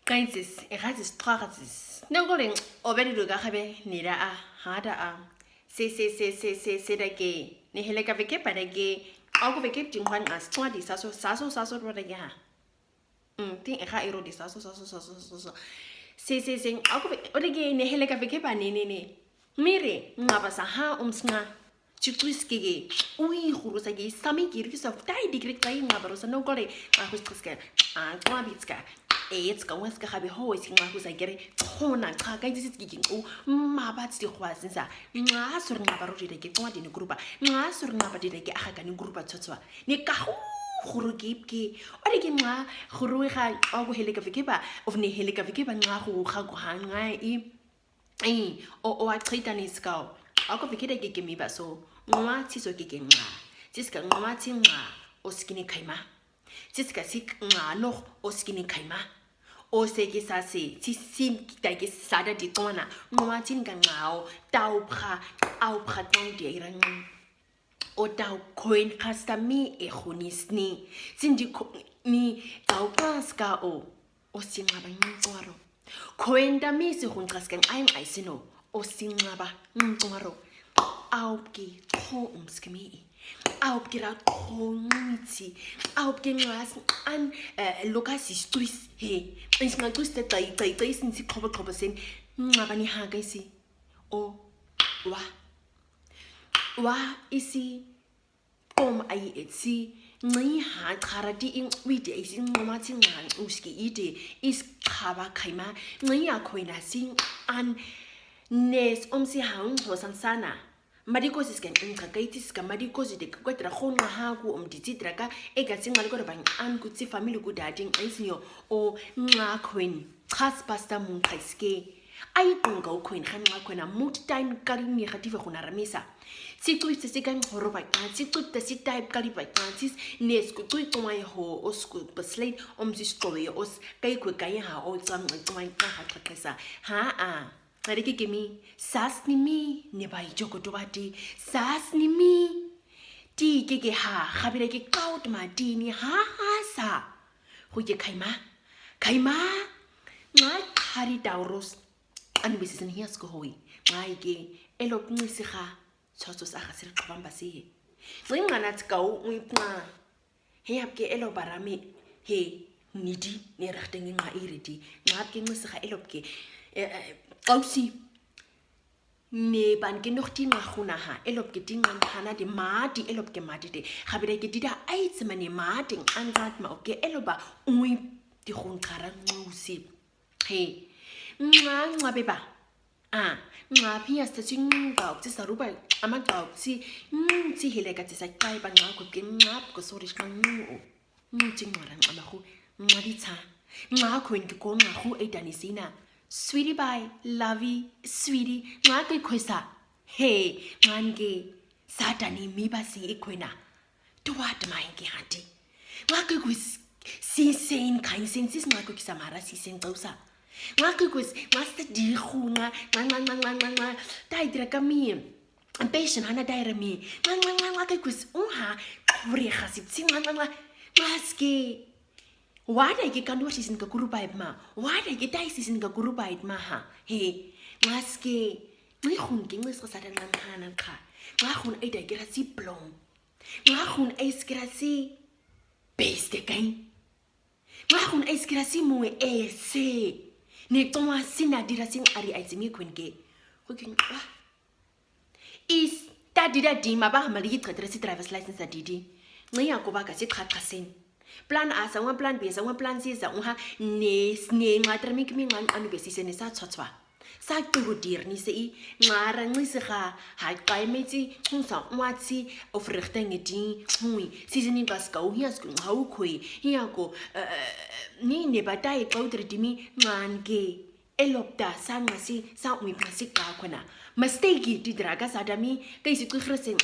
Kainsis, eratis tratis. Nogolin, obedi lugabe, nida a, hada a. Se da gay. Nihileka veke padage. Algo veke jingwan as 20 saso rodaga. Think a high road is saso. Se, algo odage, nihileka veke panini. Mire, nabasa ha umsna. Chutwiskige, ui, hurusagi, sami girkis of die degree playing nabaros and no gole, Mahuska, and Glabitska. It's going to have a horse in who's I get it. Oh, not I just getting oh, my bad still was in that. Nasur Nabaroji de get one in a group. Nasur Nabadi de get a hagan group at Totswa. Nikahu, Hurugipki, or again, Huruha, or Helikavikiba, of Ne Helikavikiba, Nahu, Haguhanga, or I treat an iskau. I'll go pick it give me but so. Mama tiso gigging. Jiska Mama Tinga, or skinny Khâima. Jiska sick no, or skinny Khâima. O segi sasi, ti sim dagi sada di tona, Mama Tinga now, Tau pra, au praton de iran. O tau coin casta me e hunisni. Sindi ni tau paska o singabang waro. Coin da me si huntraskan I'm isino. O singaba ngwaro aupki ho umskemi aupkira koniti aupki ngas an lokasi stris he isnga guste tai sinsi khobo sen ngabani haga isi o wa isi kom ai etsi ngi ha kharati in wide isi ngomati ngan uski ide is khaba Khâima ngi akhoina sing an Nes si hang hosansana. Madikos is can incagaitis, Camadicos de Quatra Hona Hagu Dititraca, Egasingal Gorbang, and could see family good adding Isio or Nga Queen, Has pasta moon kaiske. I don't go Queen Hanma Queen a moot time Garini Hativa Hunaramisa. Sit with the second horror by sit with the sit type Galibai Francis, Nes could do it to my ho or school, but slate this story or Gaiku Gayaha or some like my Kahakasa. Ha. Mariki kimi sas ni mi ne bai joko dobati sas ni mi ti ke ha khabire ke kaut ma ti ni ha sa ho ye Khâima nga khari tauros an bisisin hiasko hoi ngai ke elok ngisi kha tsotsos a gasir qhobamba si ngana tskau ngitna he apke elo barami he nidi ne rahteng nga iridi nga ke ngisi kha elopke Ausi ne ban ke noch die machuna ha elop ke dingan hana de mati elop ke mati de habire ke dida aits mane mati angat ma ke eloba ui di khonkhara ngusi he nga beba nga pia sta singa tsi saruba amanga tsi tsi helega tsi sa kai ba nga ko ke ngap ko sorish ka ngu tsi ngora nga khu nga ditsa nga ko ke ko nga khu edanisina Sweetie bye, lovey, sweetie, ngake kwesa. Hey, ngange satani mibasi ikwena. Tuwat maingi hati. Ngake kwis sisen kain sensis ngake kisamara sisen tausa. Ngake kwis master di khuna nga dai kami. Patient hana dai mi. Ngake kwis unha kure khasip sing ngaske. Why did I get canduatis in Kakuruba ma? Why did I get dices in Kakuruba maha? Hey, maske, my hunking was a sudden hanaka. Mahun ate a grassi plum. Mahun ace grassi base the game. Mahun ace grassi moe a say. Nectoma sina dirasing ari izimi quinke. Hooking is that did a dim about Marit driver's license at Didi. Maya go back as it had cassin. Plan A, someone plan B, someone plan C, someone ne matramik me one on the basis and is at Sotwa. Sack to dear Nisi, Mara Nisha, high by Meti, Hunsa, Watsi, of Rectangy, Hui, seasoning Basco, he has gone how quay, here go, ni never die, go to me, man gay. Elopta, Sangasi, Sound me plastic Kakuna. Mistake did Dragas Adami, Daisy Kuchresin,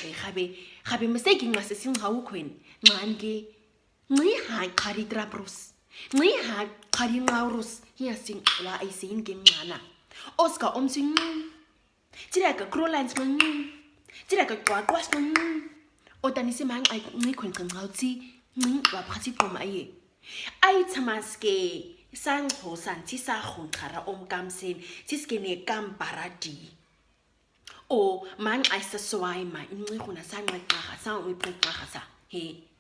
have mistaking Master how queen, man gay. Ni ha kari drabros. Ni ha kari maurus. Here sing la I sing gimana. Oscar sing. Tiraka crowlines man. Tiraka quackwas man. Otanisi man I ni quentin houtsy. Ni wapati pom aye. I tamaske. sangxhosa nti sa khunqara omkamseni siskene kambaradi o man aisa swaima inqihuna sanqaqa sa uiqaqa sa he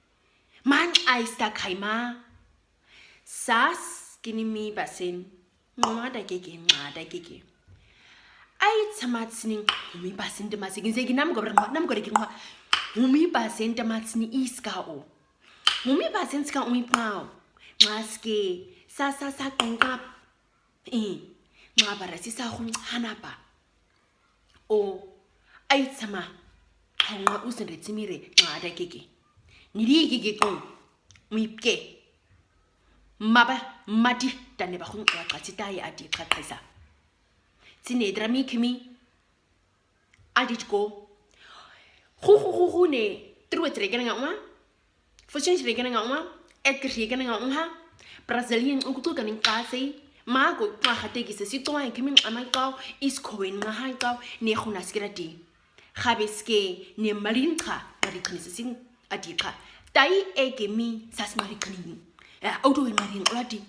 man aista Khâima sas kinimi basen ngada keke ai tsamatsini umi basen de masekinze kinam gore kinwa umi basen de matsini iskao umi basen ska umi pao maske sa qengap ngabara sisa hunhanapa o ai tsama hanga usendetsimire ngada keke niliki ko mipke maba mati tane ba khun wa qatsitayi adi qaqisa tsine drami kimi aditko khu ne truetre kenanga uma fusion kenanga uma ekri kenanga uma brazilian ukutu kanin qasi ma ko twa khateki se sitwa kimi amaqaw iskhowen nga haqaw ne khuna skirati khabeske ne marinqa marikhnise sing adika tai egemi sasmarikni auto marin oladi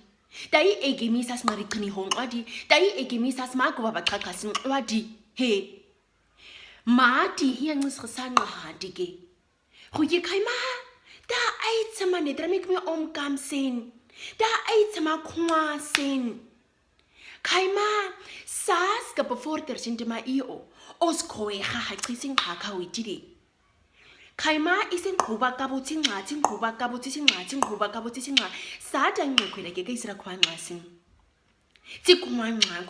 tai egemi sasmarikni hon oladi tai egemi sasmako baba qaqasin oladi he mati hiang sesana hadike go ye Khâima da ai tsama ne dramik me omkamsen da ai tsama khwasen Khâima sas ka bevorder sintema io os khoe ha qising ha ka witidi Khâima isen kuba kabuti ngatin kuba kabuti singa sada ngkhwela ke isira khwanga sin tsikhwanga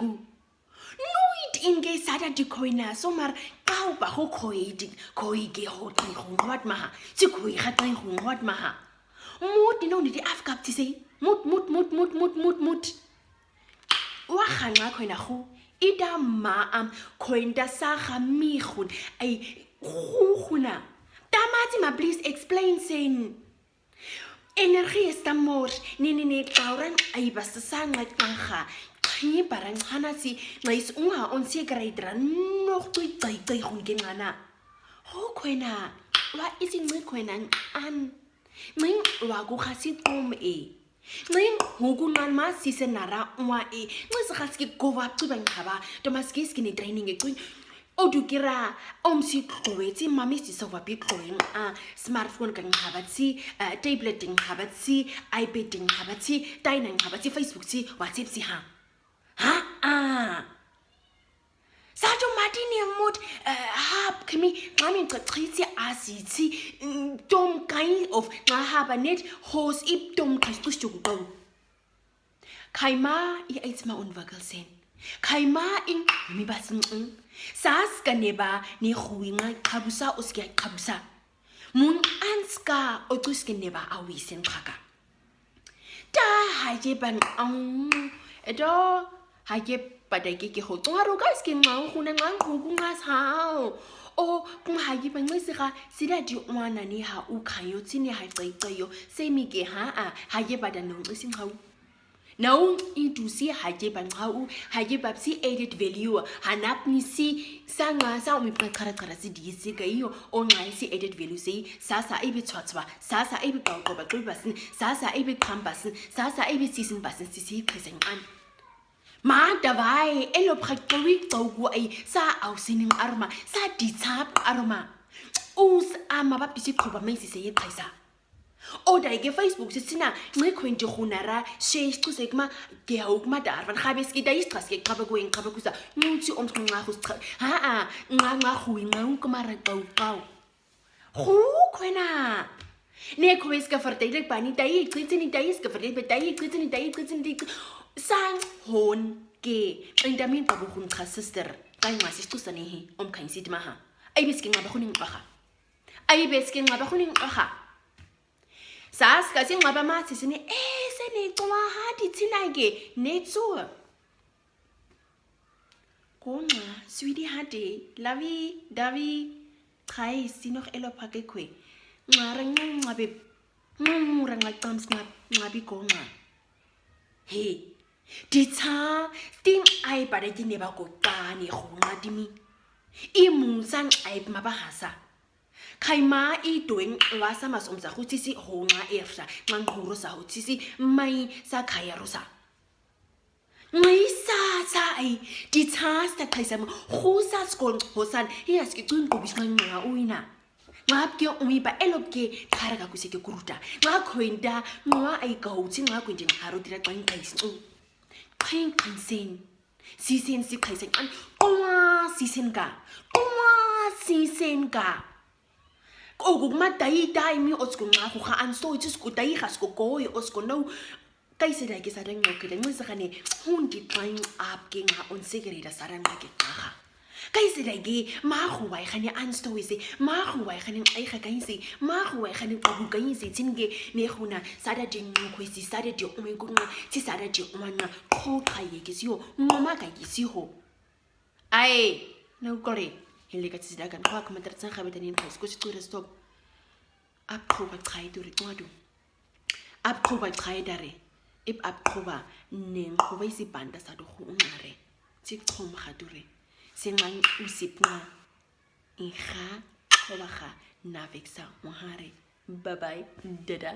Nuit inge sada dikoina somar kau ba ho khoige ho ti khongwat maha tsikhoi khatai khongwat maha mut no ni afkap ti sei mut wa khanga khoina khu ida maam khoinda sa khamikhun ai khuna Tamati ma please explain sen. Energie is tamor. Nee tauran ay basta sanga kanga. Kaya parang hanasi nais unga onsekerheid dra nog tuy tay hun genana. Ho kwena wa isi ngi kwena an. Ning wa go khasi kom e. Ning hugunan ma sisenara wa e. Ngi khaski go wa tubang khaba. Tomaski skini training e kuin Odukira omsi khowetsi mami si so wapi khoweng smartphone kan habatsi tablet ding habatsi iPad ding habatsi tainang habatsi Facebook si WhatsApp si ha Sajo matini mot hab kimi mami qatritsi asitsi dom kind of ngahabanet hos ip dom khastushugo Khâima I aitsma unwagelsen Khâima in mi basin sas kaneba ni khuinga qabusa uskia qabusa mun anska otuske neba awisen khaka ta haje ban edo haje padake ke ho tswaro ka ske ngang khuna ngang khunga sao o kum haje ban ngisira sida di ona ni ha u khayo tsini ha qeqeyo semike haje badanong isinghaw Now into see haje bangau haje babsi added value hanap ni si sanga sa umi prakara si disi kayo o ngai si added value say sasa ibi tswatswa sasa ibi qawqoba qulbasin sasa ibi qambasin sasa ibi sisin basin si khisen an ma davai elo praktowi tawgu ai sa ausinin arma sa ditsap arma us ama babisi qoba mesi se yexisa Oda ke Facebook sitsina ngikhwenti khunara shexusekma ke hawukma darvan khabeski dayistras ke qaba kusa nuthi omnqa khuscha nga khuinga unkumara qawqaw khu khwena ne khweska verteidig bani dayi qitsini dayiska verteidig dayi qitsini sang hon ke indamin babu khun kha sister kai ngasixusane hi omkhainsit maha ayibeski ngaba khuning qaha Sas kasi ngaba mathi sini sene cwa hadi tsinake netso Konga swidi hadi lavi davi khai sinoh elo phake khwe ngara ngabe ngura ngaqams ngabi konga he ditsa ting ai pada dine ba ko tani khunga dimi imusang ai mabahasa Khâima I doing wasa mas umsa khutisi honga efsa nganguro sa khutisi mai sa khaya rosa Ngayisatha dithasta Khâima khusa skol hosan iyaski cungqubis nqa uyina ngapke umiba elopke khara kuseke kuruta ngakhwenda nqa ayigawuthi ngakhwende ngaro dira xanqayisi qinqinsen sisen siqhaisa qan sisen ka okukumadayida imi otskunqa kha anso itsikudai khaskogoy oskono kaisela ke sa rengqokela ncisagane hundi qan apke nga onsekerela saranga ke qaga kaisela ke maghuwa ikhane anstoise maghuwa ikhane ayikha kaisi maghuwa ikhane qabuka yisi tsinge nekhuna sada dinqokhwisi sada di umenkunqa tsisada di umana qhoqa yekisiyo nqoma ka yisiho ai nawukore hileka tsida kan kwa kuma tartsan khabetanin phais ko sicure stop aphuba chayiduri ncwadu aphuba chayidare aphuba nengquba isibhanda sado unqare tsichoma khadure senqan usipna ikha khoba kha navexa mohare bye bye dada